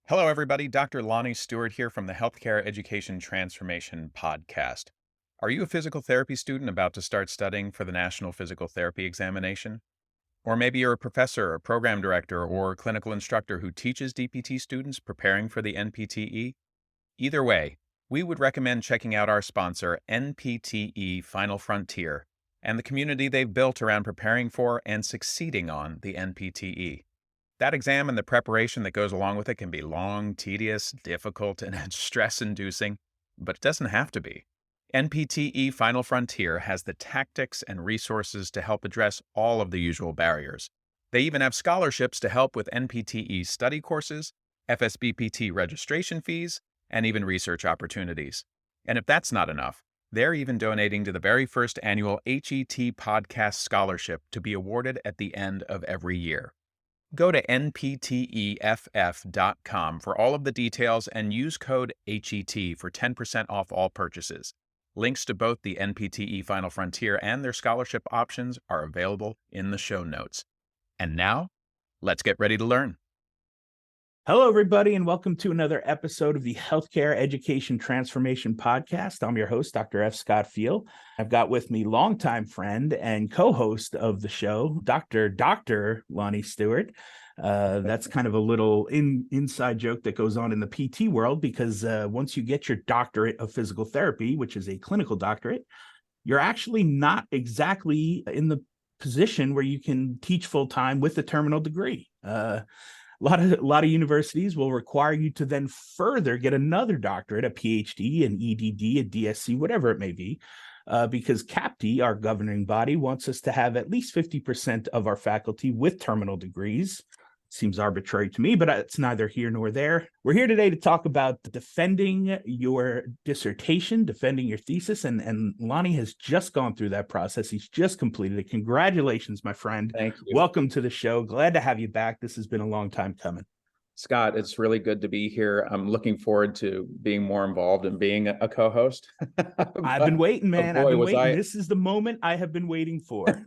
Hello, everybody. Dr. Lonnie Stewart here from the Healthcare Education Transformation Podcast. Are you a physical therapy student about to start studying for the National Physical Therapy Examination? Or maybe you're a professor, a program director, or clinical instructor who teaches DPT students preparing for the NPTE? Either way, we would recommend checking out our sponsor, NPTE Final Frontier, and the community they've built around preparing for and succeeding on the NPTE. That exam and the preparation that goes along with it can be long, tedious, difficult, and stress-inducing, but it doesn't have to be. NPTE Final Frontier has the tactics and resources to help address all of the usual barriers. They even have scholarships to help with NPTE study courses, FSBPT registration fees, and even research opportunities. And if that's not enough, they're even donating to the very first annual HET Podcast Scholarship to be awarded at the end of every year. Go to npteff.com for all of the details and use code HET for 10% off all purchases. Links to both the NPTE Final Frontier and their scholarship options are available in the show notes. And now, let's get ready to learn. Hello, everybody, and welcome to another episode of the Healthcare Education Transformation Podcast. I'm your host, Dr. F. Scott Field. I've got with me longtime friend and co-host of the show, Dr. Lonnie Stewart. That's kind of a little inside joke that goes on in the PT world because once you get your doctorate of physical therapy, which is a clinical doctorate, you're actually not exactly in the position where you can teach full-time with a terminal degree. A lot of universities will require you to then further get another doctorate, a PhD, an EDD, a DSC, whatever it may be, because CAPTE, our governing body, wants us to have at least 50% of our faculty with terminal degrees. Seems arbitrary to me, but it's neither here nor there. We're here today to talk about defending your dissertation, defending your thesis, and Lonnie has just gone through that process. He's just completed it. Congratulations, my friend. Thank you. Welcome to the show. Glad to have you back. This has been a long time coming. Scott, it's really good to be here. I'm looking forward to being more involved and being a co-host. I've been waiting, man. I've been waiting. This is the moment I have been waiting for.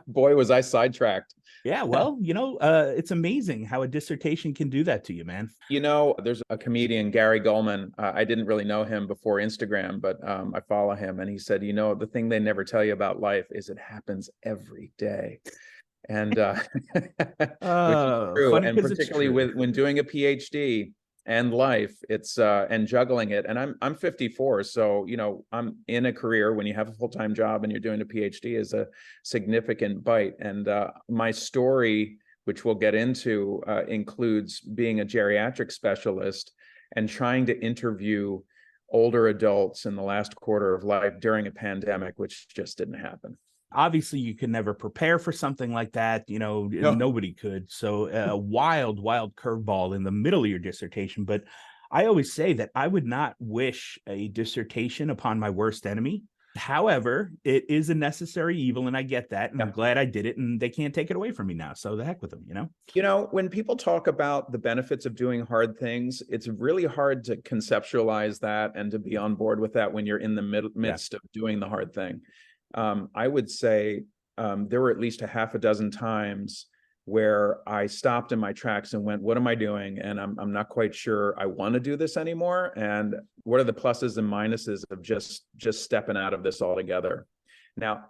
Boy, was I sidetracked. Yeah, well, it's amazing how a dissertation can do that to you, man. There's a comedian, Gary Gulman. I didn't really know him before Instagram, but I follow him. And he said, the thing they never tell you about life is it happens every day. And which is true. And particularly when doing a PhD and life, it's and juggling it. And I'm 54, so I'm in a career. When you have a full-time job and you're doing a PhD, is a significant bite. And my story, which we'll get into, includes being a geriatric specialist and trying to interview older adults in the last quarter of life during a pandemic, which just didn't happen. Obviously, you can never prepare for something like that. No. Nobody could. So a wild curveball in the middle of your dissertation. But I always say that I would not wish a dissertation upon my worst enemy. However, it is a necessary evil, and I get that. And I'm glad I did it, and they can't take it away from me now. So the heck with them, When people talk about the benefits of doing hard things, it's really hard to conceptualize that and to be on board with that when you're in the midst of doing the hard thing. I would say there were at least a half a dozen times where I stopped in my tracks and went, what am I doing? And I'm not quite sure I want to do this anymore. And what are the pluses and minuses of just stepping out of this altogether? Now,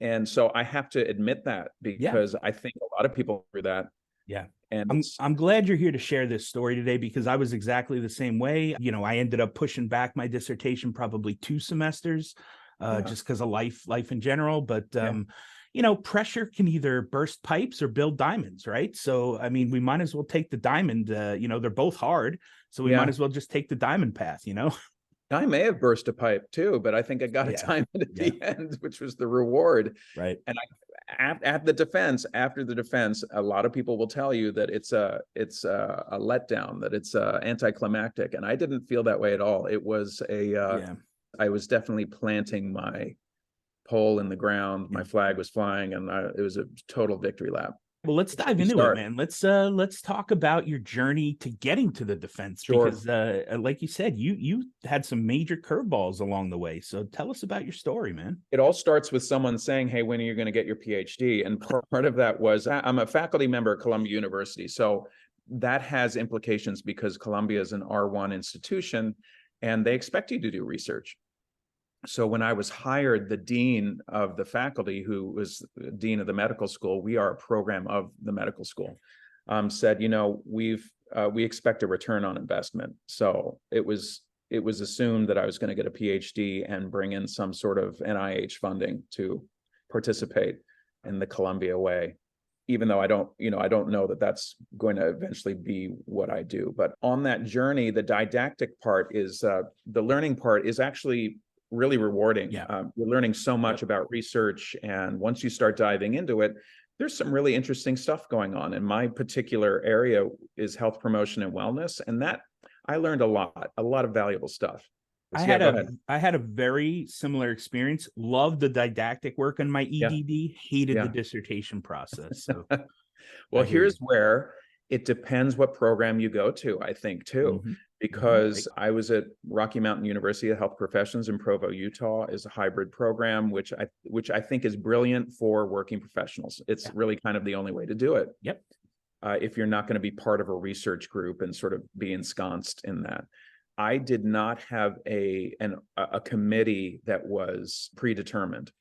and so I have to admit that because I think a lot of people go through that. Yeah. And I'm glad you're here to share this story today because I was exactly the same way. I ended up pushing back my dissertation probably 2 semesters. Just because of life in general. But, pressure can either burst pipes or build diamonds, right? So, we might as well take the diamond, they're both hard. So we might as well just take the diamond path, I may have burst a pipe too, but I think I got a diamond at the end, which was the reward. Right. And after the defense, a lot of people will tell you that it's a letdown, that it's anticlimactic. And I didn't feel that way at all. It was I was definitely planting my pole in the ground. My flag was flying, and it was a total victory lap. Well, let's dive into it, man. Let's talk about your journey to getting to the defense, because like you said, you had some major curveballs along the way. So tell us about your story, man. It all starts with someone saying, hey, when are you going to get your PhD? And part of that was I'm a faculty member at Columbia University. So that has implications because Columbia is an R1 institution and they expect you to do research. So when I was hired, the dean of the faculty, who was dean of the medical school, we are a program of the medical school, said, we expect a return on investment. So it was assumed that I was going to get a PhD and bring in some sort of NIH funding to participate in the Columbia way, even though I don't know that that's going to eventually be what I do. But on that journey, the didactic part is the learning part is actually really rewarding. Yeah. You're learning so much about research, and once you start diving into it, there's some really interesting stuff going on. And my particular area is health promotion and wellness, and that I learned a lot of valuable stuff. I Yeah, had a very similar experience. Loved the didactic work on my EDD, hated the dissertation process. So well, here's where it depends what program you go to, I think, too. Because I was at Rocky Mountain University of Health Professions in Provo, Utah, is a hybrid program, which I think is brilliant for working professionals. It's really kind of the only way to do it. Yep. If you're not going to be part of a research group and sort of be ensconced in that. I did not have a committee that was predetermined.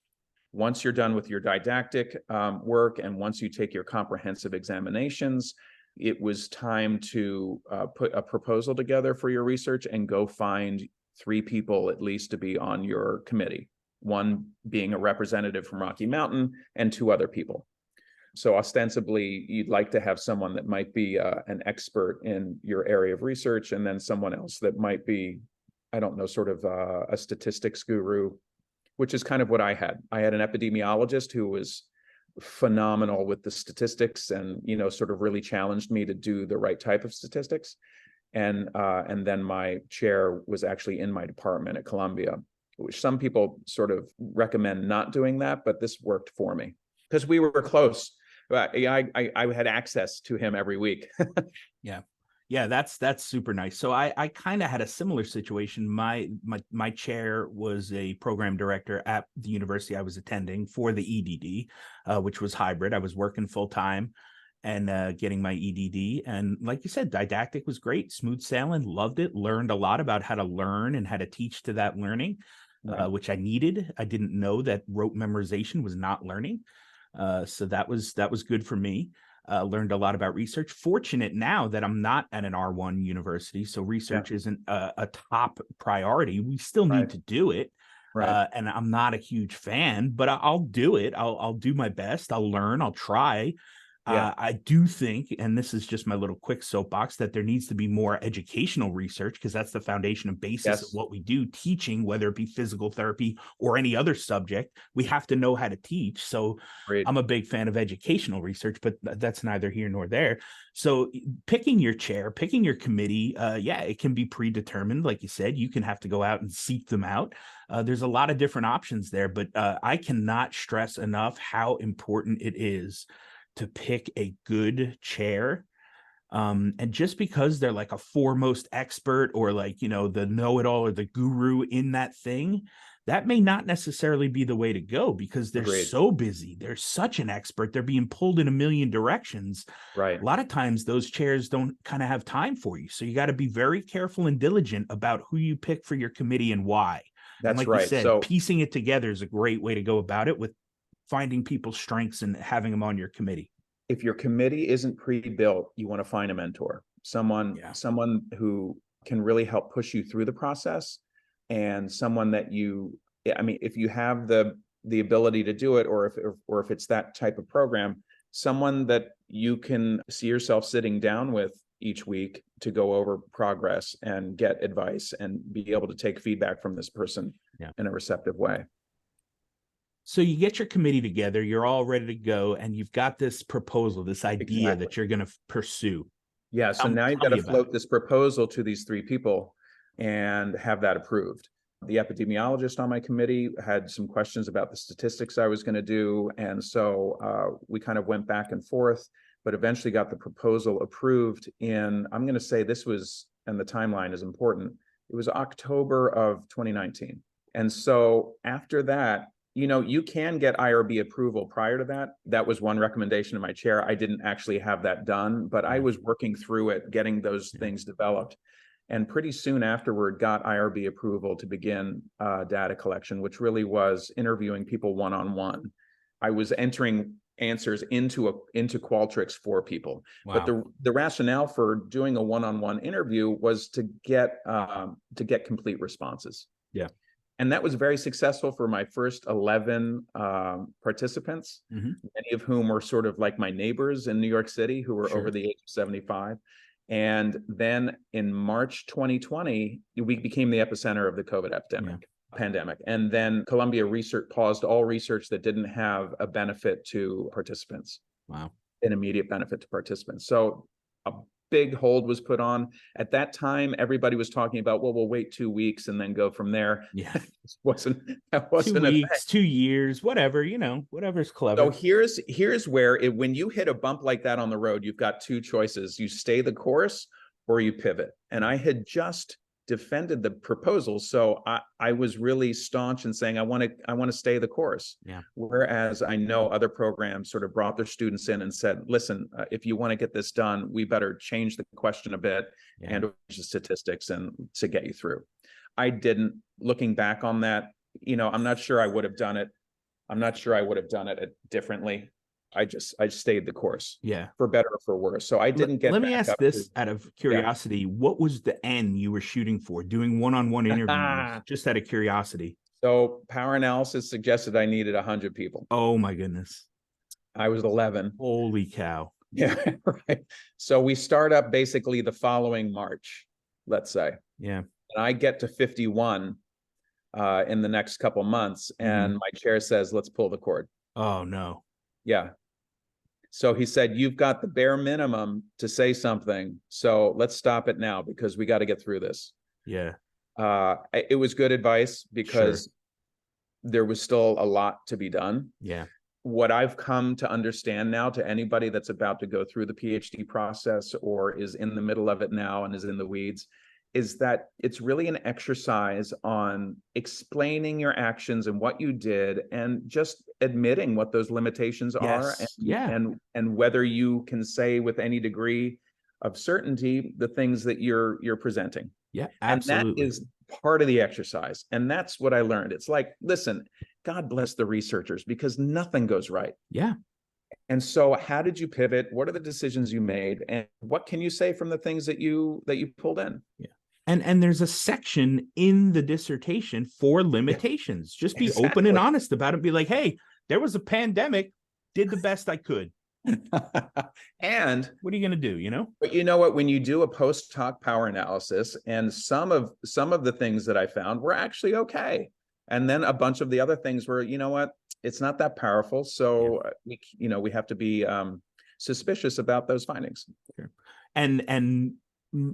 Once you're done with your didactic work and once you take your comprehensive examinations, it was time to put a proposal together for your research and go find 3 people at least to be on your committee, one being a representative from Rocky Mountain and 2 other people. So ostensibly, you'd like to have someone that might be an expert in your area of research, and then someone else that might be, I don't know, sort of a statistics guru, which is kind of what I had. I had an epidemiologist who was phenomenal with the statistics and, sort of really challenged me to do the right type of statistics. And then my chair was actually in my department at Columbia, which some people sort of recommend not doing that, but this worked for me because we were close. I had access to him every week. Yeah, that's super nice. So I kind of had a similar situation. My chair was a program director at the university I was attending for the EDD, which was hybrid. I was working full time and getting my EDD. And like you said, didactic was great, smooth sailing, loved it, learned a lot about how to learn and how to teach to that learning, which I needed. I didn't know that rote memorization was not learning. So that was good for me. Learned a lot about research. Fortunate now that I'm not at an R1 university, so research isn't a top priority. We still need to do it. And I'm not a huge fan, but I'll do it. I'll do my best. I'll learn. I'll try. I do think, and this is just my little quick soapbox, that there needs to be more educational research because that's the foundation and basis of what we do, teaching, whether it be physical therapy or any other subject. We have to know how to teach. So I'm a big fan of educational research, but that's neither here nor there. So picking your chair, picking your committee, it can be predetermined. Like you said, you can have to go out and seek them out. There's a lot of different options there, but I cannot stress enough how important it is to pick a good chair. And just because they're like a foremost expert or like, the know-it-all or the guru in that thing, that may not necessarily be the way to go because they're so busy. They're such an expert. They're being pulled in a million directions. A lot of times those chairs don't kind of have time for you. So you got to be very careful and diligent about who you pick for your committee and why. That's and like you said, piecing it together is a great way to go about it with finding people's strengths and having them on your committee. If your committee isn't pre-built, you want to find a mentor, someone who can really help push you through the process, and someone that if you have the ability to do it, or if it's that type of program, someone that you can see yourself sitting down with each week to go over progress and get advice and be able to take feedback from this person in a receptive way. So you get your committee together, you're all ready to go, and you've got this proposal, this idea that you're going to pursue. Yeah, so now you've got to float this proposal to these 3 people and have that approved. The epidemiologist on my committee had some questions about the statistics I was going to do, and so we kind of went back and forth, but eventually got the proposal approved in, I'm going to say this was, and the timeline is important, it was October of 2019. And so after that, you can get IRB approval prior to that. That was one recommendation in my chair. I didn't actually have that done, but I was working through it, getting those things developed. And pretty soon afterward, got IRB approval to begin data collection, which really was interviewing people one-on-one. I was entering answers into Qualtrics for people. Wow. But the rationale for doing a one-on-one interview was to get complete responses. Yeah. And that was very successful for my first 11 participants, many of whom were sort of like my neighbors in New York City who were over the age of 75. And then in March 2020, we became the epicenter of the COVID pandemic. And then Columbia Research paused all research that didn't have a benefit to participants. Wow. An immediate benefit to participants. So a big hold was put on. At that time, everybody was talking about, well, we'll wait 2 weeks and then go from there. Yeah. That wasn't 2 weeks, 2 years, whatever, whatever's clever. So here's where when you hit a bump like that on the road, you've got two choices. You stay the course or you pivot. And I had just defended the proposal. So I was really staunch in saying, I want to stay the course. Yeah. Whereas I know other programs sort of brought their students in and said, listen, if you want to get this done, we better change the question a bit and change the statistics and to get you through. I didn't. Looking back on that, I'm not sure I would have done it. I'm not sure I would have done it differently. I stayed the course. Yeah. For better or for worse. So I didn't get. Let me ask this out of curiosity. Yeah. What was the end you were shooting for doing one-on-one interviews? Just out of curiosity. So Power Analysis suggested I needed 100 people. Oh my goodness. I was 11. Holy cow. Yeah. Right. So we start up basically the following March, let's say. Yeah. And I get to 51 in the next couple months. And my chair says, let's pull the cord. Oh no. Yeah. So he said, you've got the bare minimum to say something. So let's stop it now because we got to get through this. Yeah. It was good advice because there was still a lot to be done. Yeah. What I've come to understand now, to anybody that's about to go through the PhD process or is in the middle of it now and is in the weeds, is that it's really an exercise on explaining your actions and what you did and just admitting what those limitations are and whether you can say with any degree of certainty the things that you're presenting. Yeah, absolutely. And that is part of the exercise. And that's what I learned. It's like, listen, God bless the researchers because nothing goes right. Yeah. And so how did you pivot? What are the decisions you made? And what can you say from the things that you pulled in? Yeah. And there's a section in the dissertation for limitations. Just be open and honest about it. Be like, hey, there was a pandemic, did the best I could. And what are you going to do, But you know what, when you do a post hoc power analysis and some of the things that I found were actually okay. And then a bunch of the other things were, it's not that powerful. So we have to be suspicious about those findings. Sure. And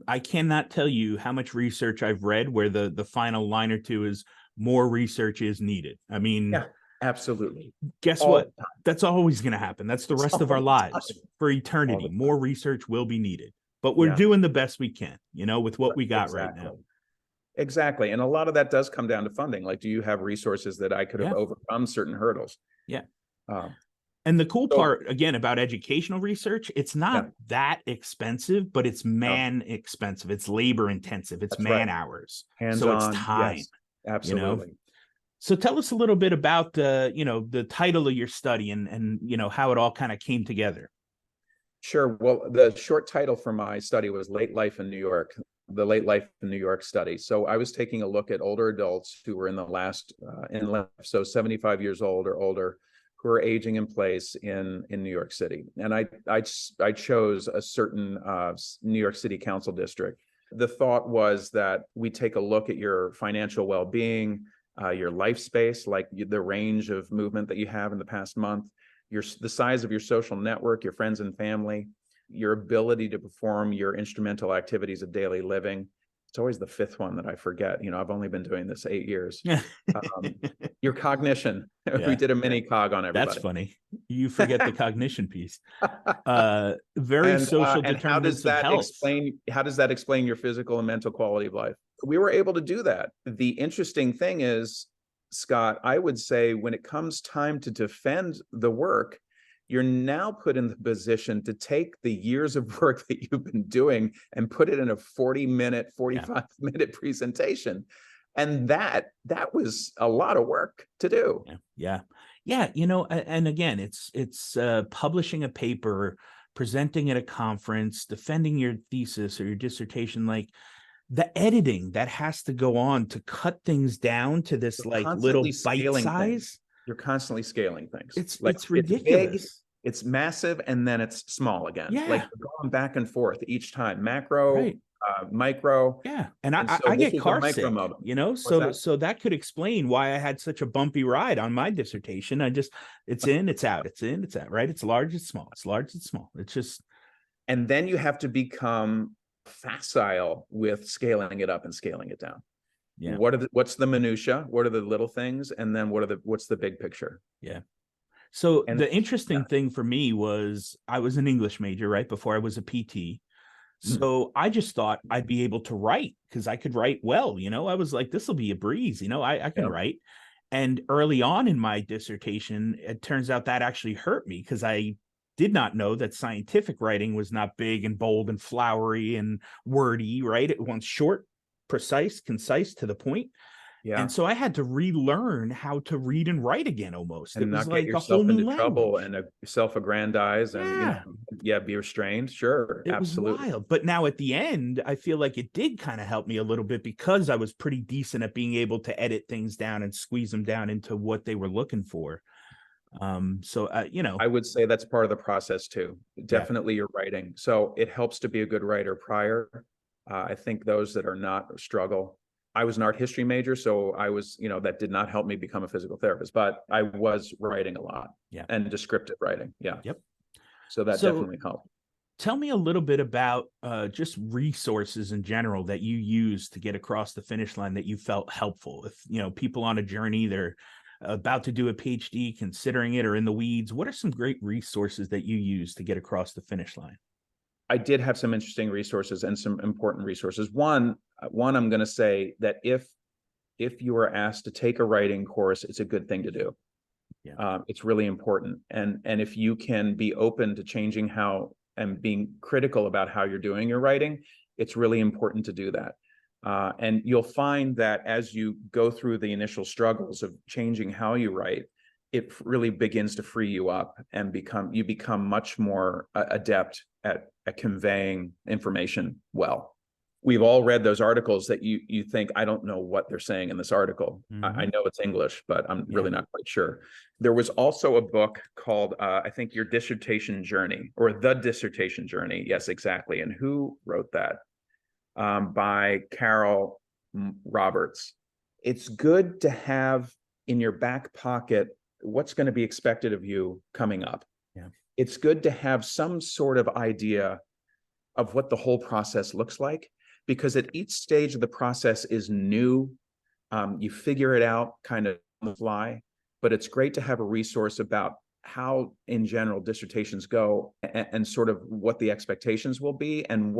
I cannot tell you how much research I've read where the final line or two is more research is needed. I mean, yeah, absolutely. Guess what? That's always going to happen. That's the rest of our lives for eternity. More research will be needed, but we're doing the best we can, with what we got right now. Exactly. And a lot of that does come down to funding. Like, do you have resources that I could have overcome certain hurdles? Yeah. And the cool part, again, about educational research, it's not that expensive, but it's expensive. It's labor intensive. It's man hours. So it's time. Yes, absolutely. So tell us a little bit about the title of your study and how it all kind of came together. Sure. Well, the short title for my study was Late Life in New York, the Late Life in New York study. So I was taking a look at older adults who were in the last in life, so 75 years old or older, who are aging in place in New York City. And I chose a certain New York City Council district. The thought was that we take a look at your financial well-being, your life space, like the range of movement that you have in the past month, the size of your social network, your friends and family, your ability to perform your instrumental activities of daily living. It's always the fifth one that I forget. I've only been doing this 8 years. Your cognition. We did a mini cog on everybody. That's funny. You forget the cognition piece. Very social determinants of health. How does that explain your physical and mental quality of life? We were able to do that. The interesting thing is Scott, I would say when it comes time to defend the work, you're now put in the position to take the years of work that you've been doing and put it in a 40-minute, 45-minute presentation. And that was a lot of work to do. Yeah. And again, it's publishing a paper, presenting at a conference, defending your thesis or your dissertation, like the editing that has to go on to cut things down to this like little bite size. You're constantly scaling things. It's ridiculous. It's big, it's massive, and then it's small again. Yeah. Like you're going back and forth each time. Macro, micro. Yeah. And I get car sick, So so that could explain why I had such a bumpy ride on my dissertation. It's in, it's out, it's in, it's out, right? It's large, it's small, it's large, it's small. It's just. And then you have to become facile with scaling it up and scaling it down. Yeah. What's the minutia? What are the little things? And then what's the big picture? Yeah. So the interesting thing for me was I was an English major, right? Before I was a PT. So I just thought I'd be able to write because I could write well. I was like, this will be a breeze. I can write. And early on in my dissertation, it turns out that actually hurt me because I did not know that scientific writing was not big and bold and flowery and wordy, right? It wants short, precise, concise, to the point. Yeah. And so I had to relearn how to read and write again almost. And it was not like get a whole new language. Trouble and self-aggrandize and be restrained. Sure. It absolutely. was wild. But now at the end, I feel like it did kind of help me a little bit because I was pretty decent at being able to edit things down and squeeze them down into what they were looking for. I would say that's part of the process too. Definitely your writing. So it helps to be a good writer prior. I think those that are not struggle. I was an art history major, so I was, that did not help me become a physical therapist, but I was writing a lot and descriptive writing. Yeah. Yep. So that definitely helped. Tell me a little bit about just resources in general that you use to get across the finish line that you felt helpful. If, people on a journey, they're about to do a PhD, considering it, or in the weeds, what are some great resources that you use to get across the finish line? I did have some interesting resources and some important resources. One, I'm going to say that if you are asked to take a writing course, it's a good thing to do. Yeah. It's really important. And if you can be open to changing how and being critical about how you're doing your writing, it's really important to do that. And you'll find that as you go through the initial struggles of changing how you write, it really begins to free you up and you become much more adept at conveying information well. We've all read those articles that you think, I don't know what they're saying in this article. Mm-hmm. I know it's English, but I'm really not quite sure. There was also a book called, I think, Your Dissertation Journey, or The Dissertation Journey. Yes, exactly. And who wrote that? By Carol Roberts. It's good to have in your back pocket what's going to be expected of you coming up. Yeah. It's good to have some sort of idea of what the whole process looks like, because at each stage of the process is new. You figure it out kind of on the fly, but it's great to have a resource about how, in general, dissertations go and sort of what the expectations will be and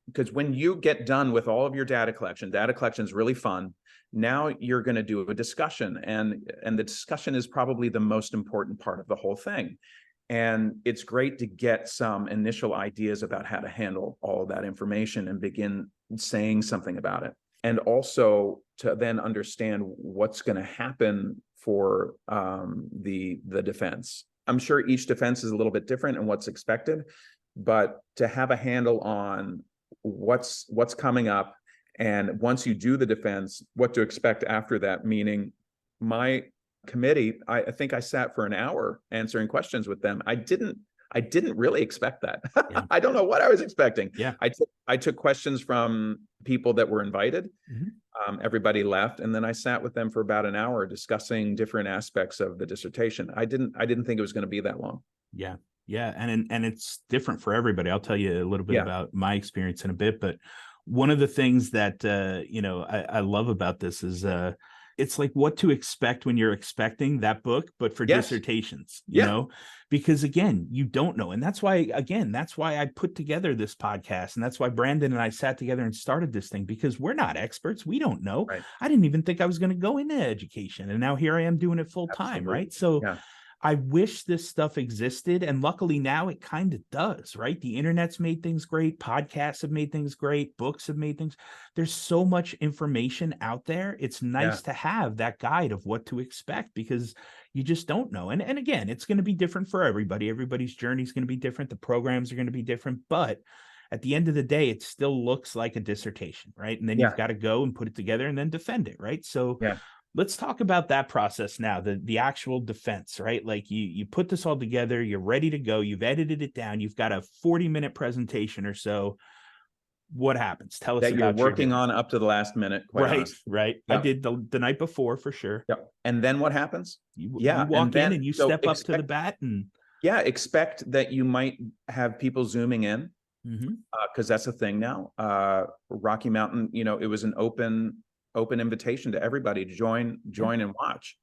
because when you get done with all of your data collection is really fun. Now you're going to do a discussion, and the discussion is probably the most important part of the whole thing. And it's great to get some initial ideas about how to handle all of that information and begin saying something about it. And also to then understand what's going to happen for the defense. I'm sure each defense is a little bit different and what's expected, but to have a handle on what's coming up, and once you do the defense, what to expect after that. Meaning, my committee, I think I sat for an hour answering questions with them. I didn't really expect that. Yeah. I don't know what I was expecting. Yeah. I took questions from people that were invited. Mm-hmm. Everybody left, and then I sat with them for about an hour discussing different aspects of the dissertation. I didn't think it was going to be that long. Yeah. Yeah. And it's different for everybody. I'll tell you a little bit about my experience in a bit, but one of the things that, I love about this is it's like What to Expect When You're Expecting, that book, but for Yes. dissertations, Yeah. because again, you don't know. And that's why I put together this podcast. And that's why Brandon and I sat together and started this thing, because we're not experts. We don't know. Right. I didn't even think I was going to go into education. And now here I am doing it full time. Absolutely. Right. So Yeah. I wish this stuff existed. And luckily now it kind of does, right? The internet's made things great. Podcasts have made things great. Books have made things. There's so much information out there. It's nice to have that guide of what to expect, because you just don't know. And again, it's going to be different for everybody. Everybody's journey is going to be different. The programs are going to be different. But at the end of the day, it still looks like a dissertation, right? And then you've got to go and put it together and then defend it, right? So let's talk about that process now, the actual defense, right? Like you put this all together, you're ready to go, you've edited it down, you've got a 40-minute presentation or so. What happens? Tell us That about you're working on up to the last minute, quite right, honestly. right. Yep. I did the night before for sure. Yep. And then what happens? You walk in and you step up to the bat and expect that you might have people zooming in, because that's a thing now. Rocky Mountain, it was an open invitation to everybody to join and watch.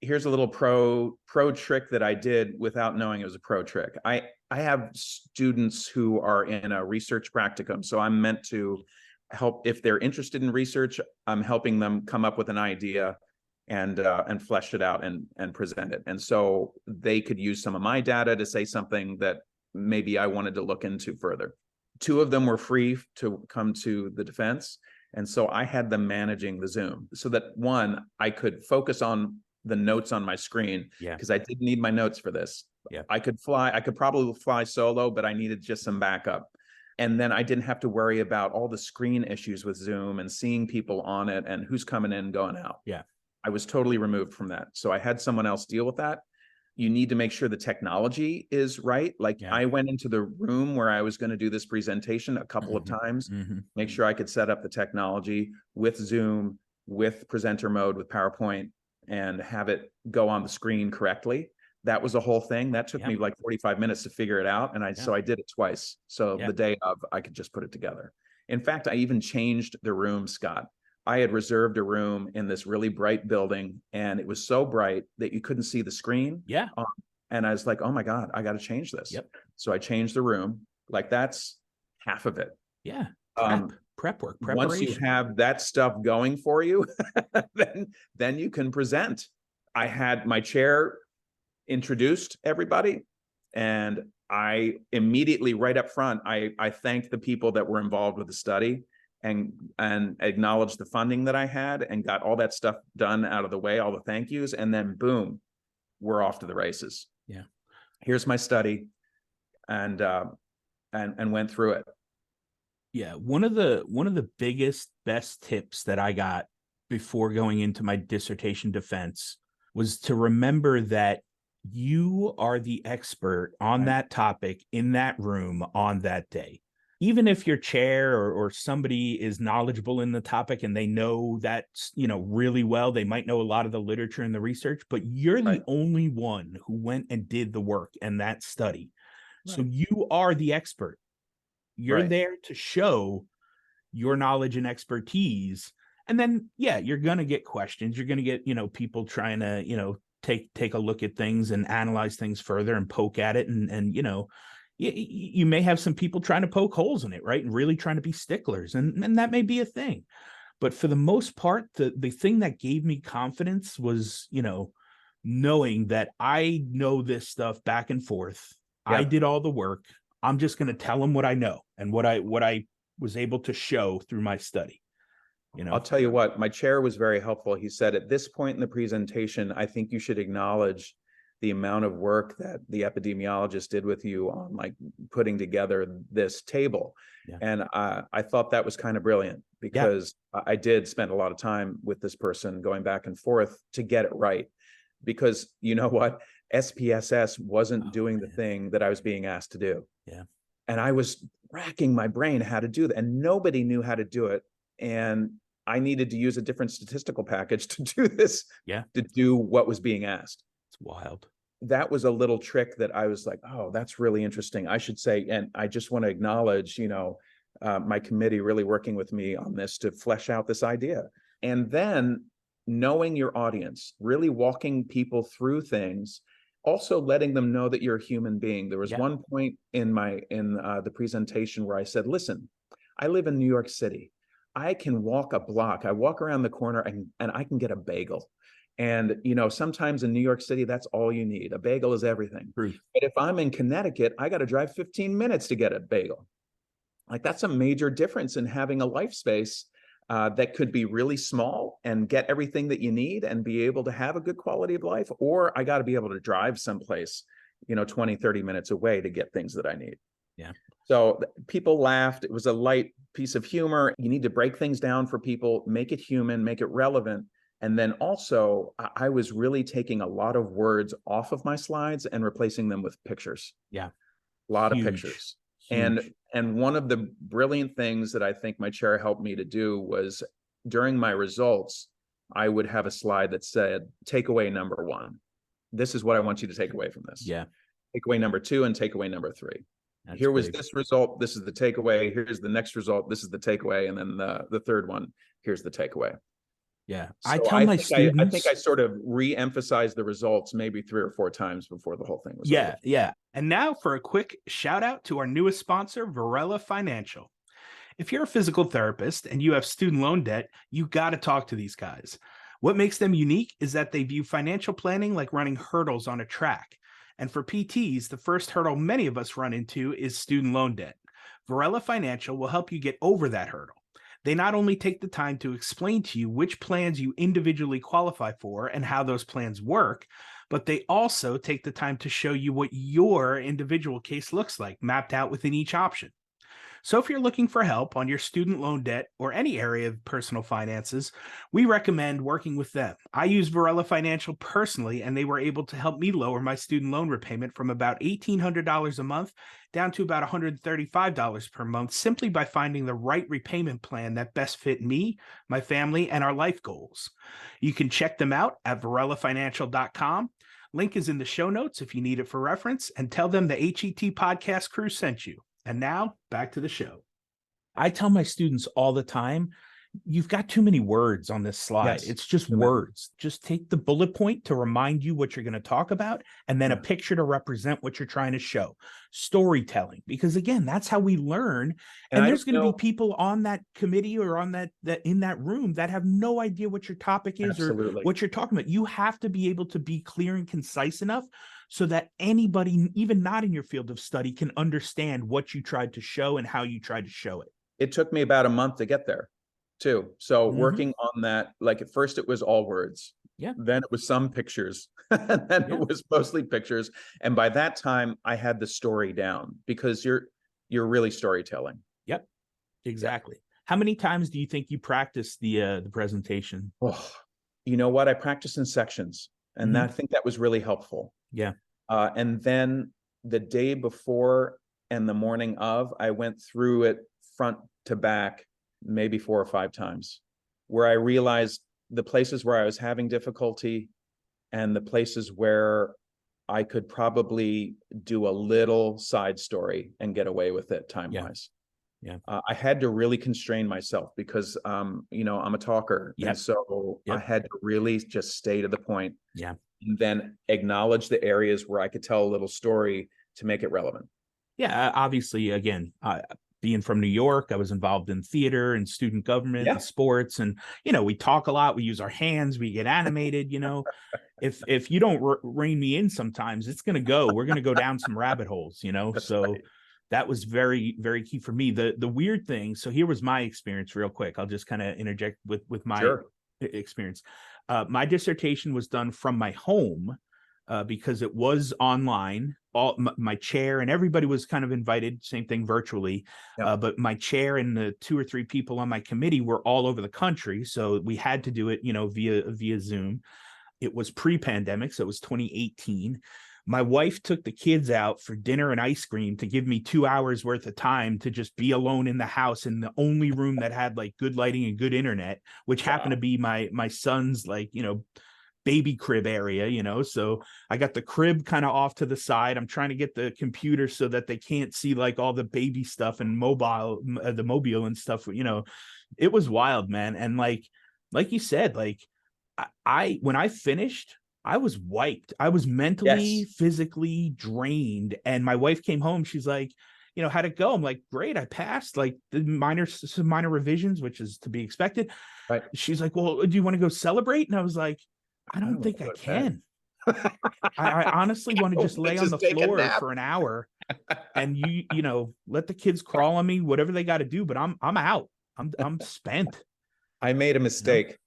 Here's a little pro trick that I did without knowing it was a pro trick. I have students who are in a research practicum, so I'm meant to help. If they're interested in research, I'm helping them come up with an idea and flesh it out and present it. And so they could use some of my data to say something that maybe I wanted to look into further. 2 of them were free to come to the defense. And so I had them managing the Zoom so that, one, I could focus on the notes on my screen, because I did need my notes for this. I could probably fly solo, but I needed just some backup. And then I didn't have to worry about all the screen issues with Zoom and seeing people on it and who's coming in and going out. I was totally removed from that. So I had someone else deal with that. You need to make sure the technology is right. Like I went into the room where I was going to do this presentation a couple of times, make sure I could set up the technology with Zoom, with presenter mode, with PowerPoint, and have it go on the screen correctly. That was a whole thing. That took me like 45 minutes to figure it out. And so I did it twice. So the day of, I could just put it together. In fact, I even changed the room, Scott. I had reserved a room in this really bright building, and it was so bright that you couldn't see the screen. And I was like, oh my God, I got to change this. So I changed the room. Like, that's half of it. Prep work, preparation. Once you have that stuff going for you, then you can present. I had my chair introduced everybody, and I immediately, right up front, I thanked the people that were involved with the study and acknowledged the funding that I had and got all that stuff done out of the way, all the thank yous, and then boom, we're off to the races. Here's my study, and went through it. One of the biggest, best tips that I got before going into my dissertation defense was to remember that you are the expert on that topic in that room on that day. Even if your chair or somebody is knowledgeable in the topic and they know that, really well, they might know a lot of the literature and the research, but you're the only one who went and did the work and that study. So you are the expert. You're there to show your knowledge and expertise. And then, you're going to get questions. You're going to get, people trying to, take a look at things and analyze things further and poke at it. And you may have some people trying to poke holes in it, right? And really trying to be sticklers. And that may be a thing. But for the most part, the thing that gave me confidence was, knowing that I know this stuff back and forth. I did all the work. I'm just going to tell them what I know and what I was able to show through my study. I'll tell you what, my chair was very helpful. He said, at this point in the presentation, I think you should acknowledge the amount of work that the epidemiologist did with you on like putting together this table. And I thought that was kind of brilliant, because I did spend a lot of time with this person going back and forth to get it right. Because you know what? SPSS wasn't doing the thing that I was being asked to do. And I was racking my brain how to do that, and nobody knew how to do it. And I needed to use a different statistical package to do this, to do what was being asked. It's wild. That was a little trick that I was like, oh, that's really interesting. I should say, and I just want to acknowledge, my committee really working with me on this to flesh out this idea. And then knowing your audience, really walking people through things, also letting them know that you're a human being. There was one point in the presentation where I said, listen, I live in New York City. I can walk a block. I walk around the corner and I can get a bagel. And, sometimes in New York City, that's all you need. A bagel is everything. True. But if I'm in Connecticut, I got to drive 15 minutes to get a bagel. Like, that's a major difference in having a life space that could be really small and get everything that you need and be able to have a good quality of life. Or I got to be able to drive someplace, 20, 30 minutes away to get things that I need. Yeah. So people laughed. It was a light piece of humor. You need to break things down for people, make it human, make it relevant. And then also, I was really taking a lot of words off of my slides and replacing them with pictures. Yeah. A lot of pictures. Huge. And one of the brilliant things that I think my chair helped me to do was, during my results, I would have a slide that said, takeaway number 1. This is what I want you to take away from this. Yeah. Takeaway number 2 and takeaway number 3. Here was this result. This is the takeaway. Here's the next result. This is the takeaway. And then the third one, here's the takeaway. Yeah. So I tell my students, I think I sort of re-emphasized the results maybe 3 or 4 times before the whole thing was over. Yeah. And now for a quick shout out to our newest sponsor, Varela Financial. If you're a physical therapist and you have student loan debt, you got to talk to these guys. What makes them unique is that they view financial planning like running hurdles on a track. And for PTs, the first hurdle many of us run into is student loan debt. Varela Financial will help you get over that hurdle. They not only take the time to explain to you which plans you individually qualify for and how those plans work, but they also take the time to show you what your individual case looks like, mapped out within each option. So if you're looking for help on your student loan debt or any area of personal finances, we recommend working with them. I use Varela Financial personally, and they were able to help me lower my student loan repayment from about $1,800 a month down to about $135 per month, simply by finding the right repayment plan that best fit me, my family, and our life goals. You can check them out at varelafinancial.com. Link is in the show notes if you need it for reference, and tell them the HET podcast crew sent you. And now back to the show. I tell my students all the time, you've got too many words on this slide. Yes. It's just words. Just take the bullet point to remind you what you're going to talk about, and then a picture to represent what you're trying to show. Storytelling, because again, that's how we learn. And there's going to be people on that committee or on that in that room that have no idea what your topic is or what you're talking about. You have to be able to be clear and concise enough so that anybody, even not in your field of study, can understand what you tried to show and how you tried to show it. It took me about a month to get there too. So working on that, like at first it was all words. Yeah. Then it was some pictures. And then it was mostly pictures. And by that time I had the story down, because you're really storytelling. Yep. Exactly. How many times do you think you practiced the presentation? Oh, you know what? I practiced in sections, and I think that was really helpful. Yeah. And then the day before and the morning of, I went through it front to back, maybe 4 or 5 times, where I realized the places where I was having difficulty and the places where I could probably do a little side story and get away with it time-wise. Yeah. I had to really constrain myself because, I'm a talker. And so I had to really just stay to the point. Yeah. And then acknowledge the areas where I could tell a little story to make it relevant. Yeah. Obviously, again, being from New York, I was involved in theater and student government and sports. And, we talk a lot. We use our hands. We get animated. If you don't rein me in sometimes, it's going to go. We're going to go down some rabbit holes, so that was very, very key for me. The weird thing. So here was my experience real quick. I'll just kind of interject with my experience. My dissertation was done from my home because it was online. All my chair and everybody was kind of invited, same thing virtually. But my chair and the 2 or 3 people on my committee were all over the country. So we had to do it, via Zoom. It was pre-pandemic. So it was 2018. My wife took the kids out for dinner and ice cream to give me 2 hours worth of time to just be alone in the house in the only room that had like good lighting and good internet, which happened to be my son's baby crib area, so I got the crib kind of off to the side. I'm trying to get the computer so that they can't see like all the baby stuff and the mobile and stuff, it was wild, man. And like you said, when I finished, I was wiped. I was mentally, Yes. physically drained. And my wife came home. She's like, how'd it go? I'm like, great, I passed. Like some minor revisions, which is to be expected. Right. She's like, well, do you want to go celebrate? And I was like, I I don't don't want think to I go to bed. can. I honestly want to just lay on Just the take a floor nap. for an hour and let the kids crawl on me, whatever they got to do. But I'm out. I'm spent. I made a mistake.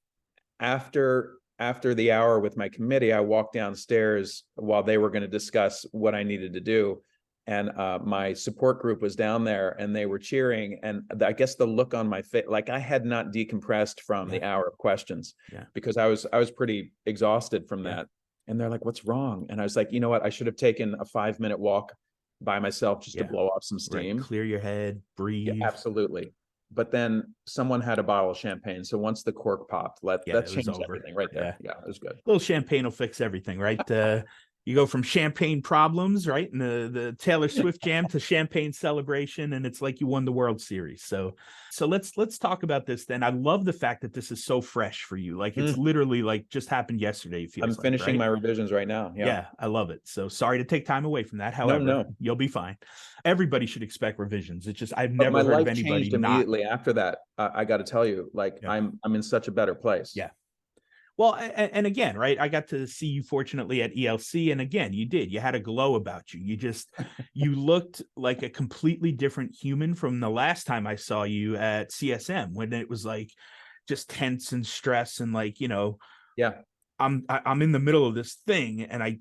After the hour with my committee, I walked downstairs while they were going to discuss what I needed to do. And my support group was down there and they were cheering. And I guess the look on my face, like I had not decompressed from the hour of questions because I was pretty exhausted from that. And they're like, what's wrong? And I was like, you know what? I should have taken a 5-minute walk by myself just to blow off some steam. Right. Clear your head, breathe. Yeah, absolutely. But then someone had a bottle of champagne. So once the cork popped, that changed everything right there. Yeah, it was good. A little champagne will fix everything, right? You go from champagne problems, right? And the Taylor Swift jam to champagne celebration. And it's like you won the World Series. So let's talk about this then. I love the fact that this is so fresh for you. Like it's literally like just happened yesterday. I'm finishing my revisions right now. Yeah, I love it. So sorry to take time away from that. However, no. You'll be fine. Everybody should expect revisions. It's just I've But never my heard life of anybody changed immediately after that. I got to tell you, I'm in such a better place. Yeah. Well, and again, right, I got to see you fortunately at ELC. And again, you had a glow about you. You looked like a completely different human from the last time I saw you at CSM, when it was like just tense and stress and like, I'm in the middle of this thing and I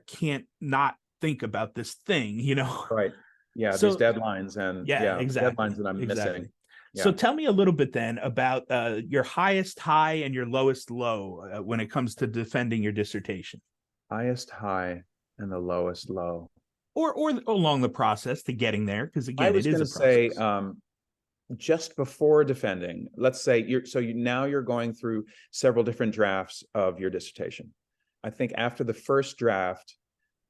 can't not think about this thing, Right. Yeah. So, these deadlines and exactly. deadlines that I'm missing. So tell me a little bit then about your highest high and your lowest low when it comes to defending your dissertation. Highest high and the lowest low. Or along the process to getting there, because again, it is a process. Say, just before defending, let's say now you're going through several different drafts of your dissertation. I think after the first draft,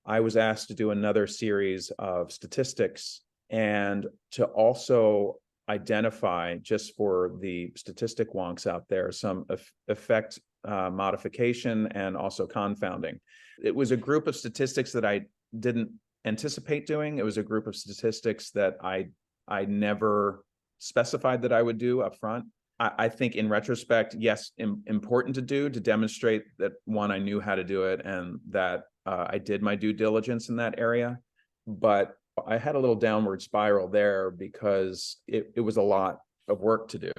I was asked to do another series of statistics and to also identify, just for the statistic wonks out there, some effect modification and also confounding. It was a group of statistics that I didn't anticipate doing. It was a group of statistics that I never specified that I would do up front. I think in retrospect, yes, important to do, to demonstrate that, one, I knew how to do it and that I did my due diligence in that area. But I had a little downward spiral there because it was a lot of work to do.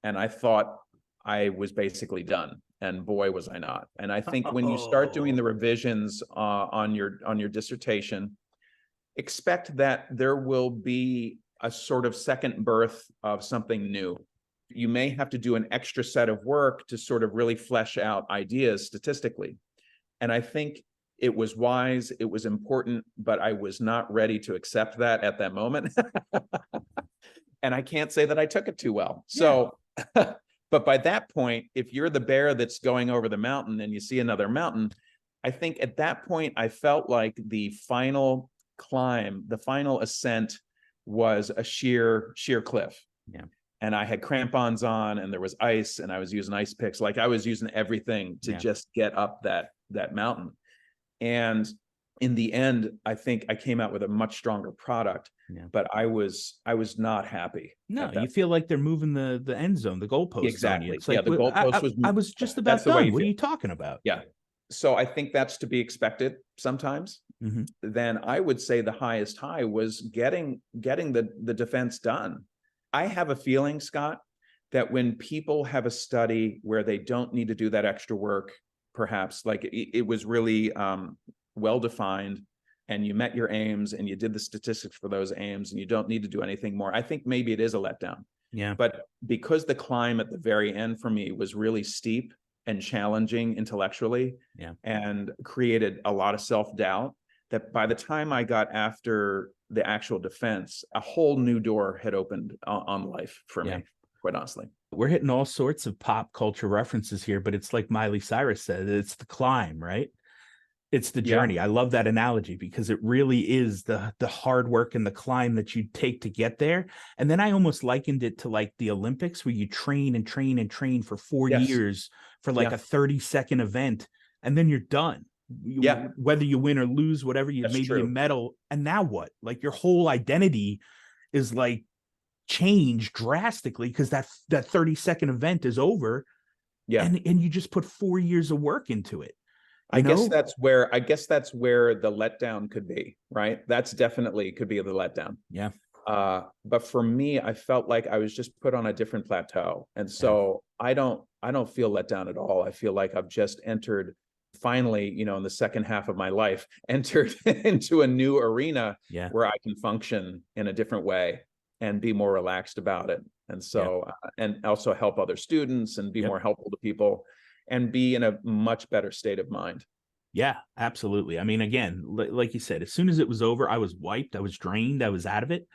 And I thought I was basically done. And boy, was I not. And I think when you start doing the revisions on your dissertation, expect that there will be a sort of second birth of something new. You may have to do an extra set of work to sort of really flesh out ideas statistically. And I think it was wise, it was important, but I was not ready to accept that at that moment. And I can't say that I took it too well. So, but by that point, if you're the bear that's going over the mountain and you see another mountain, I think at that point, I felt like the final climb, the final ascent was a sheer cliff. Yeah. And I had crampons on and there was ice and I was using ice picks. Like I was using everything to just get up that mountain. And in the end, I think I came out with a much stronger product, but I was not happy. No, you feel like they're moving the end zone, the goalpost. Exactly. It's like, the goalpost was. I was just about done. What are you talking about? Yeah. So I think that's to be expected sometimes. Mm-hmm. Then I would say the highest high was getting the defense done. I have a feeling, Scott, that when people have a study where they don't need to do that extra work, perhaps like it was really well-defined and you met your aims and you did the statistics for those aims and you don't need to do anything more. I think maybe it is a letdown. Yeah. But because the climb at the very end for me was really steep and challenging intellectually and created a lot of self-doubt, that by the time I got after the actual defense, a whole new door had opened on life for me, quite honestly. We're hitting all sorts of pop culture references here, but it's like Miley Cyrus said, it's the climb, right? It's the Yeah. journey. I love that analogy because it really is the hard work and the climb that you take to get there. And then I almost likened it to like the Olympics, where you train and train and train for 4 Yes. years for like Yeah. a 30-second event, and then you're done. Yeah. Whether you win or lose, whatever, you That's maybe you true. medal, and now what? Like your whole identity is like changed drastically because that 30-second event is over, Yeah. and you just put 4 years of work into it. I guess that's where the letdown could be, right? That's definitely could be the letdown. Yeah. But for me, I felt like I was just put on a different plateau. And so I don't feel let down at all. I feel like I've just entered, finally, in the second half of my life, entered into a new arena where I can function in a different way and be more relaxed about it. And so, and also help other students and be more helpful to people and be in a much better state of mind. Yeah, absolutely. I mean, again, like you said, as soon as it was over, I was wiped, I was drained, I was out of it.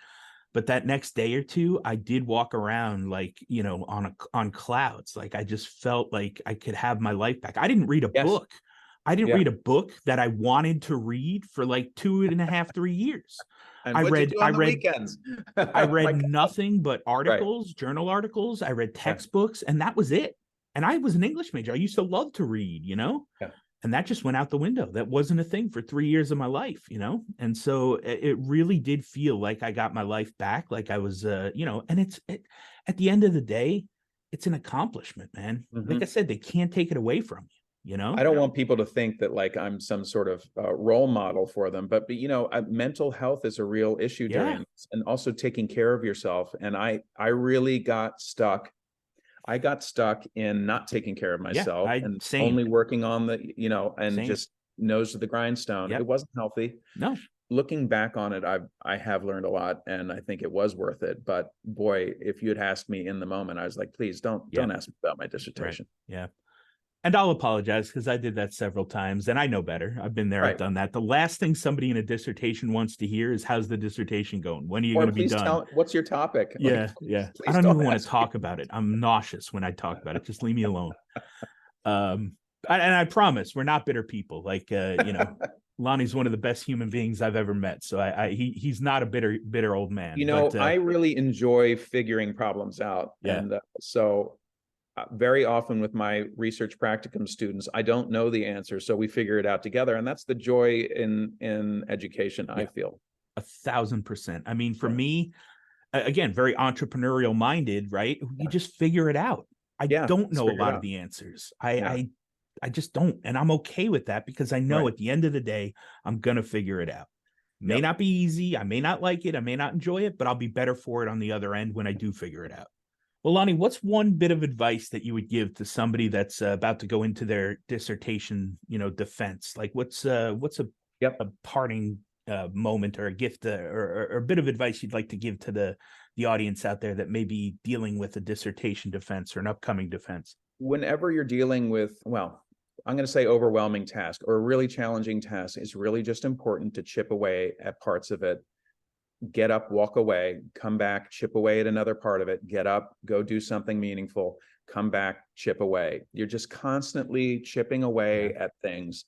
But that next day or two, I did walk around like, on clouds. Like I just felt like I could have my life back. I didn't read a book. I didn't read a book that I wanted to read for like 2.5, 3 years. And what'd you do on the weekends? I read nothing but articles, journal articles. I read textbooks, and that was it. And I was an English major. I used to love to read, and that just went out the window. That wasn't a thing for 3 years of my life, And so it really did feel like I got my life back. Like I was, and at the end of the day, it's an accomplishment, man. Like I said, they can't take it away from you, I don't want people to think that like I'm some sort of role model for them, but mental health is a real issue during this, and also taking care of yourself. And I really got stuck. I got stuck in not taking care of myself and only working on just nose to the grindstone. It wasn't healthy. No. Looking back on it, I have learned a lot, and I think it was worth it. But boy, if you had asked me in the moment, I was like, please don't ask me about my dissertation. Right. Yeah. And I'll apologize because I did that several times, and I know better. I've been there, I've done that. The last thing somebody in a dissertation wants to hear is, how's the dissertation going? When are you going to be done? What's your topic? Yeah. I don't even want to talk about it. I'm nauseous when I talk about it. Just leave me alone. And I promise we're not bitter people. Like, Lonnie's one of the best human beings I've ever met. So he's not a bitter old man. I really enjoy figuring problems out. Yeah. And so very often with my research practicum students, I don't know the answer, so we figure it out together, and that's the joy in education. I feel 1,000%. I mean, for me, again, very entrepreneurial minded, right? You just figure it out. I don't know a lot of the answers. I just don't, and I'm okay with that because I know at the end of the day, I'm gonna figure it out. May not be easy. I may not like it. I may not enjoy it, but I'll be better for it on the other end when I do figure it out. Well, Lonnie, what's one bit of advice that you would give to somebody that's about to go into their dissertation, defense? Like what's a parting moment or a gift or a bit of advice you'd like to give to the audience out there that may be dealing with a dissertation defense or an upcoming defense? Whenever you're dealing with, I'm going to say overwhelming task or a really challenging task, it's really just important to chip away at parts of it. Get up, walk away, come back, chip away at another part of it, get up, go do something meaningful, come back, chip away. You're just constantly chipping away at things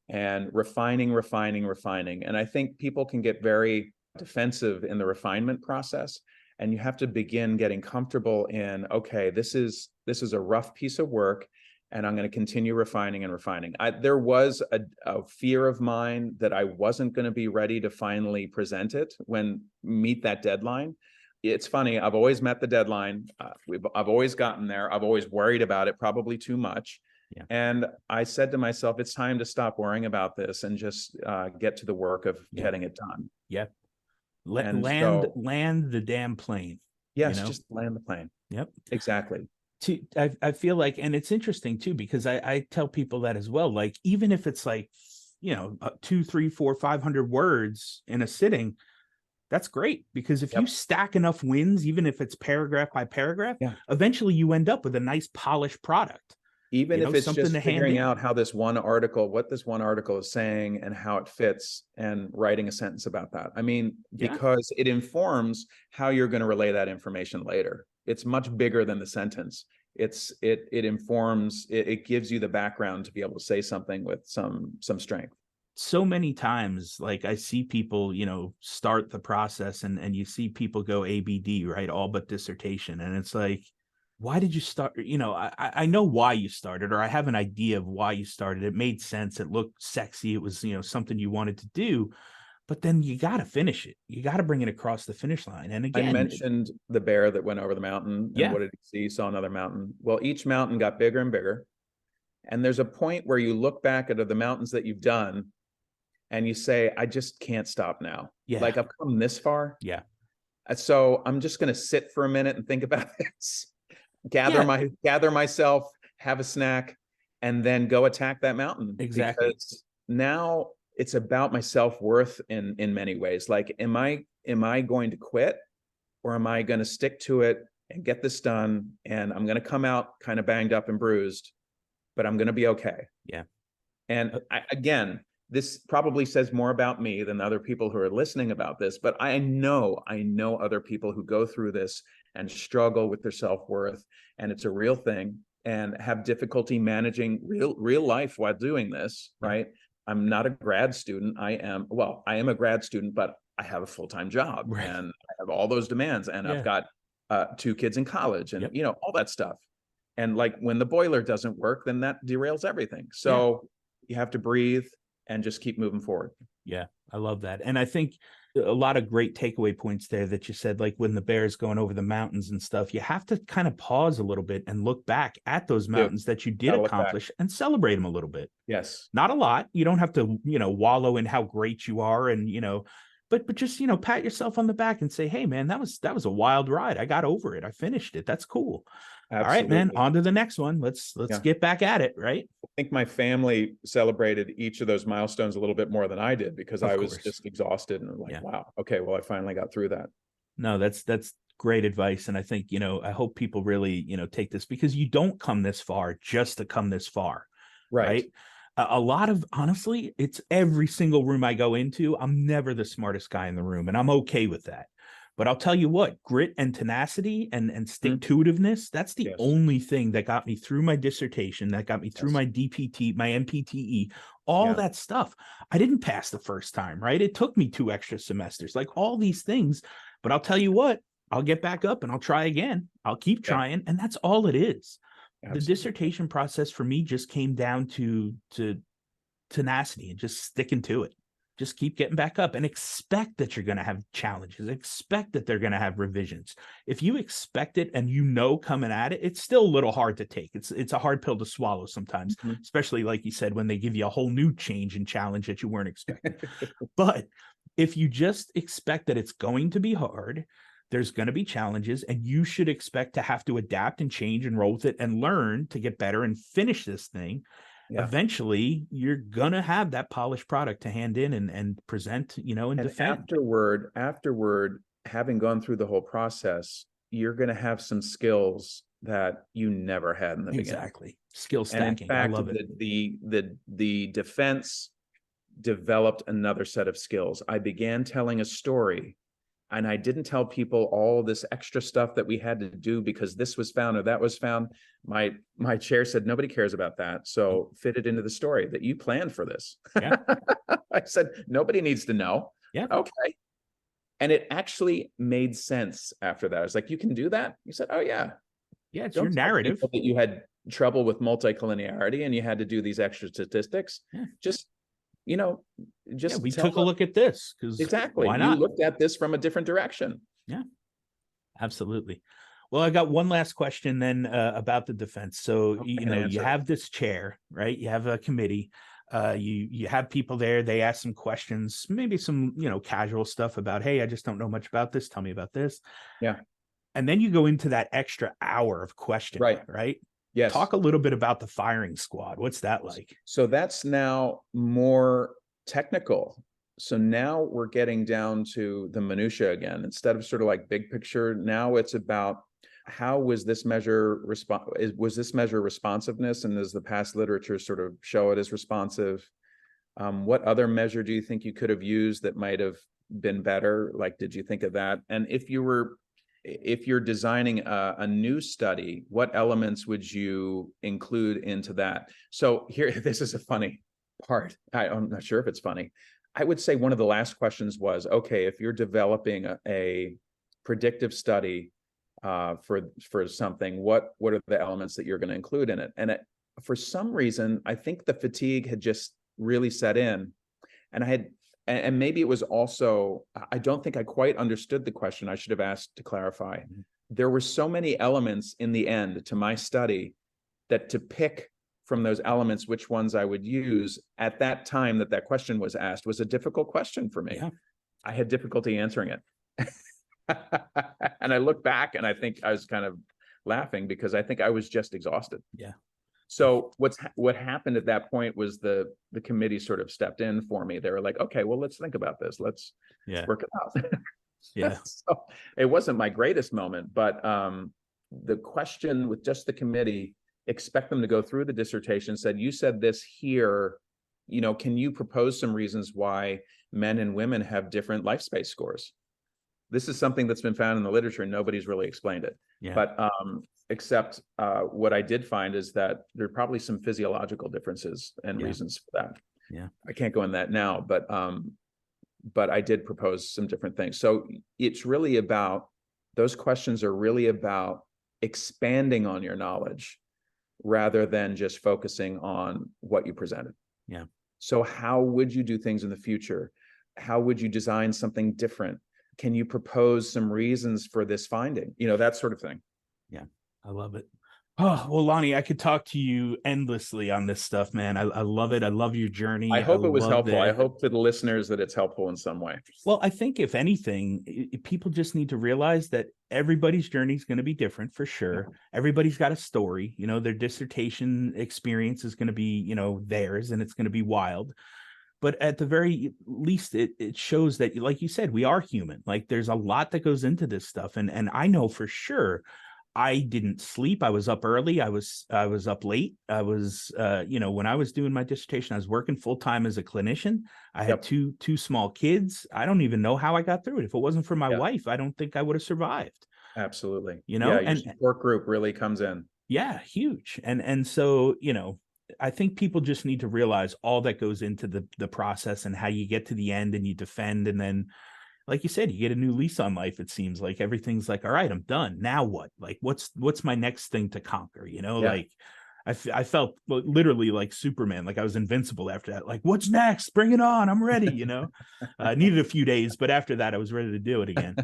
and refining. And I think people can get very defensive in the refinement process. And you have to begin getting comfortable in, okay, this is a rough piece of work, and I'm going to continue refining and refining. There was a fear of mine that I wasn't going to be ready to finally present it meet that deadline. It's funny, I've always met the deadline. I've always gotten there. I've always worried about it, probably too much. Yeah. And I said to myself, it's time to stop worrying about this and just get to the work of getting it done. Yep. Land the damn plane. Yes, just land the plane. Yep. Exactly. I feel like, and it's interesting too, because I tell people that as well. Like, even if it's like, 2, 3, 4, 500 words in a sitting, that's great. Because if you stack enough wins, even if it's paragraph by paragraph, eventually you end up with a nice polished product. Even if it's just figuring out what this one article is saying and how it fits and writing a sentence about that. I mean, because it informs how you're going to relay that information later. It's much bigger than the sentence. It informs, it gives you the background to be able to say something with some strength. so many times, like I see people, start the process and you see people go ABD, right? All but dissertation. And it's like, why did you start? I know why you started, or I have an idea of why you started. It made sense. It looked sexy. It was, something you wanted to do, but then you got to finish it. You got to bring it across the finish line. And I again, mentioned the bear that went over the mountain, and yeah, what did he see? He saw another mountain. Well, each mountain got bigger and bigger. And there's a point where you look back at the mountains that you've done and you say, I just can't stop now. yeah, Like, I've come this far. yeah, So I'm just going to sit for a minute and think about this, yeah, gather myself, have a snack, and then go attack that mountain. exactly. Because now it's about my self-worth in many ways. Like, am I going to quit, or am I going to stick to it and get this done? And I'm going to come out kind of banged up and bruised, but I'm going to be okay. Yeah. And again, this probably says more about me than other people who are listening about this, but I know other people who go through this and struggle with their self-worth, and it's a real thing, and have difficulty managing real life while doing this, right? I'm not a grad student. I am a grad student, but I have a full-time job, Right. and I have all those demands, and I've got 2 kids in college, and all that stuff. And like, when the boiler doesn't work, then that derails everything. So you have to breathe and just keep moving forward. Yeah, I love that. And I think a lot of great takeaway points there that you said, like when the bear's going over the mountains and stuff, you have to kind of pause a little bit and look back at those mountains that you did accomplish and celebrate them a little bit. Yes. Not a lot. You don't have to, wallow in how great you are and, but just, pat yourself on the back and say, hey man, that was a wild ride. I got over it. I finished it. That's cool. Absolutely. All right, man, on to the next one. Let's get back at it, right? I think my family celebrated each of those milestones a little bit more than I did, because I was just exhausted and like, wow, okay, well, I finally got through that. No, that's great advice. And I think, I hope people really, take this, because you don't come this far just to come this far. Right. A lot of, honestly, it's every single room I go into, I'm never the smartest guy in the room, and I'm okay with that. But I'll tell you what, grit and tenacity and stick-to-itiveness, that's the only thing that got me through my dissertation, that got me through my DPT, my MPTE, all that stuff. I didn't pass the first time, right? It took me 2 extra semesters, like all these things. But I'll tell you what, I'll get back up and I'll try again. I'll keep trying. And that's all it is. Absolutely. The dissertation process for me just came down to tenacity and just sticking to it. Just keep getting back up and expect that you're going to have challenges. Expect that they're going to have revisions. If you expect it and coming at it, it's still a little hard to take. It's a hard pill to swallow sometimes, especially like you said, when they give you a whole new change and challenge that you weren't expecting. But if you just expect that it's going to be hard, there's going to be challenges, and you should expect to have to adapt and change and roll with it and learn to get better and finish this thing. Eventually you're gonna have that polished product to hand in and present, and defend. Afterward, having gone through the whole process, you're gonna have some skills that you never had in the beginning. Exactly. Skill stacking. And in fact, I love it. The defense developed another set of skills. I began telling a story, and I didn't tell people all this extra stuff that we had to do because this was found or that was found. My chair said, nobody cares about that. So fit it into the story that you planned for this. Yeah. I said, nobody needs to know. Yeah. Okay. And it actually made sense after that. I was like, you can do that? You said, oh yeah. Yeah, it's your narrative. That you had trouble with multicollinearity and you had to do these extra statistics. Yeah. We took a look at this because exactly. Why not? You looked at this from a different direction. Yeah, absolutely. Well, I got one last question then about the defense. So, you have this chair, right? You have a committee. You have people there. They ask some questions, maybe some, casual stuff about, hey, I just don't know much about this. Tell me about this. Yeah. And then you go into that extra hour of questioning, right? Yes. Talk a little bit about the firing squad. What's that like? So that's now more technical. So now we're getting down to the minutia again. Instead of sort of like big picture, now it's about how was this measure responsiveness, and does the past literature sort of show it as responsive? What other measure do you think you could have used that might have been better? Like, did you think of that? And if you're designing a new study, what elements would you include into that? So here, this is a funny part, I'm not sure if it's funny. I would say one of the last questions was, okay, if you're developing a predictive study for something, what are the elements that you're going to include in it? And for some reason, I think the fatigue had just really set in, and and maybe it was also, I don't think I quite understood the question. I should have asked to clarify. Mhm. There were so many elements in the end to my study that to pick from those elements which ones I would use at that time that question was asked was a difficult question for me. Yeah. I had difficulty answering it. And I look back and I think I was kind of laughing because I think I was just exhausted. Yeah. So what happened at that point was the committee sort of stepped in for me. They were like, okay, well, let's think about this. Let's work it out. Yeah. So it wasn't my greatest moment, but the question with just the committee, expect them to go through the dissertation, said, you said this here, can you propose some reasons why men and women have different life space scores? This is something that's been found in the literature and nobody's really explained it. Yeah. But except what I did find is that there are probably some physiological differences and reasons for that. Yeah. I can't go in that now, but I did propose some different things. So it's really about, those questions are really about expanding on your knowledge rather than just focusing on what you presented. Yeah. So how would you do things in the future? How would you design something different? Can you propose some reasons for this finding? That sort of thing. Yeah. I love it. Oh, well, Lonnie, I could talk to you endlessly on this stuff, man. I love it. I love your journey. I hope it was helpful. I I hope to the listeners that it's helpful in some way. Well, I think if anything, people just need to realize that everybody's journey is going to be different for sure. Everybody's got a story, their dissertation experience is going to be, theirs, and it's going to be wild. But at the very least, it shows that, like you said, we are human. Like there's a lot that goes into this stuff. And I know for sure I didn't sleep. I was up early. I was up late. I was, when I was doing my dissertation, I was working full time as a clinician. I had two small kids. I don't even know how I got through it. If it wasn't for my wife, I don't think I would have survived. Absolutely. Your and support group really comes in. Yeah, huge. And so, I think people just need to realize all that goes into the process and how you get to the end and you defend. And then, like you said, you get a new lease on life. It seems like everything's like, all right, I'm done. Now what? Like, what's my next thing to conquer? Like I felt literally like Superman, like I was invincible after that. Like, what's next? Bring it on. I'm ready. I needed a few days, but after that, I was ready to do it again.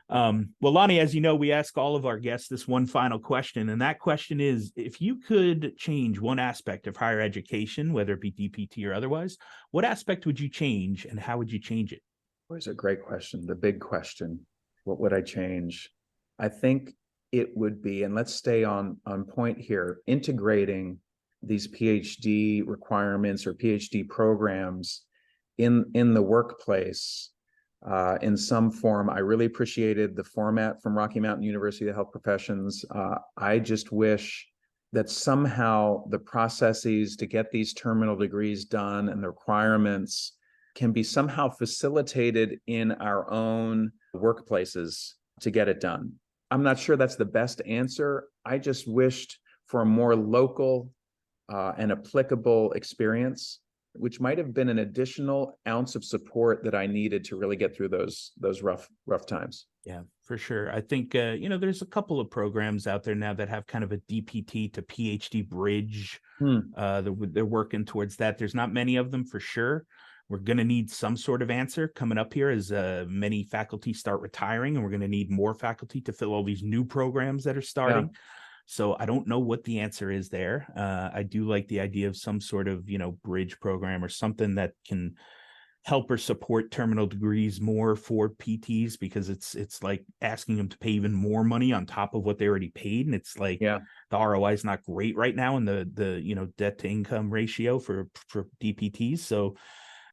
Well, Lonnie, as you know, we ask all of our guests this one final question. And that question is, if you could change one aspect of higher education, whether it be DPT or otherwise, what aspect would you change and how would you change it? Always a great question. The big question, what would I change? I think it would be, and let's stay on point here, integrating these PhD requirements or PhD programs in the workplace in some form. I really appreciated the format from Rocky Mountain University of Health Professions. I just wish that somehow the processes to get these terminal degrees done and the requirements can be somehow facilitated in our own workplaces to get it done. I'm not sure that's the best answer. I just wished for a more local and applicable experience, which might have been an additional ounce of support that I needed to really get through those rough times. Yeah, for sure. I think, there's a couple of programs out there now that have kind of a DPT to PhD bridge. They're working towards that. There's not many of them for sure. We're going to need some sort of answer coming up here as many faculty start retiring, and we're going to need more faculty to fill all these new programs that are starting. Yeah. So I don't know what the answer is there. I do like the idea of some sort of, bridge program or something that can help or support terminal degrees more for PTs, because it's like asking them to pay even more money on top of what they already paid. And it's like, the ROI is not great right now in the debt to income ratio for DPTs. So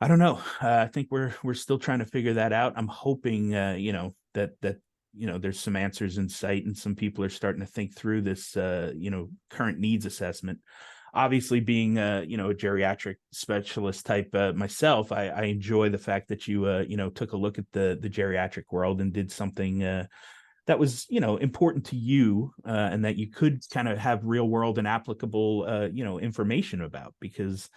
I don't know. I think we're still trying to figure that out. I'm hoping, that there's some answers in sight and some people are starting to think through this, current needs assessment. Obviously, being a geriatric specialist type myself, I enjoy the fact that you took a look at the geriatric world and did something that was important to you and that you could kind of have real world and applicable information about, because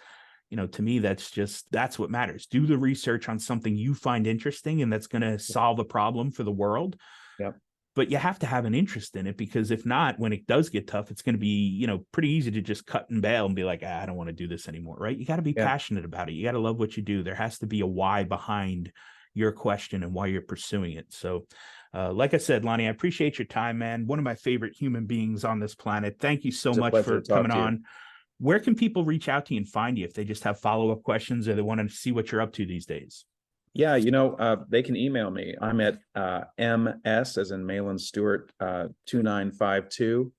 to me, that's what matters. Do the research on something you find interesting and that's going to solve a problem for the world. Yep. But you have to have an interest in it, because if not, when it does get tough, it's going to be, pretty easy to just cut and bail and be like, I don't want to do this anymore. Right. You got to be passionate about it. You got to love what you do. There has to be a why behind your question and why you're pursuing it. So, like I said, Lonnie, I appreciate your time, man. One of my favorite human beings on this planet. Thank you so much for coming on. Where can people reach out to you and find you if they just have follow-up questions or they want to see what you're up to these days? Yeah, they can email me. I'm at ms, as in Malin Stewart, 2952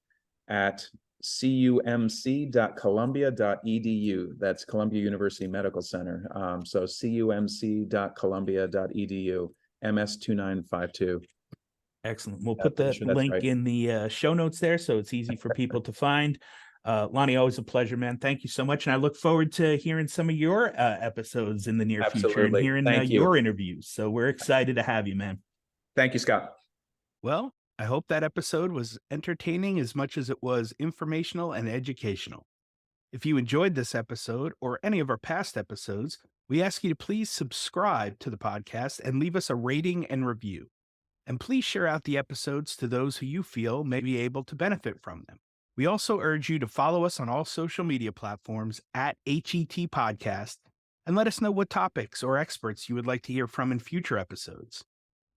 at cumc.columbia.edu. That's Columbia University Medical Center. So cumc.columbia.edu, ms2952. Excellent. We'll put the link in the show notes there, so it's easy for people to find. Lonnie, always a pleasure, man. Thank you so much. And I look forward to hearing some of your episodes in the near future and hearing your interviews. So we're excited to have you, man. Thank you, Scott. Well, I hope that episode was entertaining as much as it was informational and educational. If you enjoyed this episode or any of our past episodes, we ask you to please subscribe to the podcast and leave us a rating and review. And please share out the episodes to those who you feel may be able to benefit from them. We also urge you to follow us on all social media platforms at HET Podcast and let us know what topics or experts you would like to hear from in future episodes.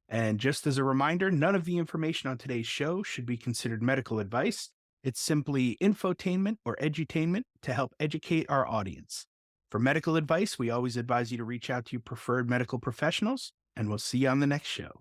And just as a reminder, none of the information on today's show should be considered medical advice. It's simply infotainment or edutainment to help educate our audience. For medical advice, we always advise you to reach out to your preferred medical professionals, and we'll see you on the next show.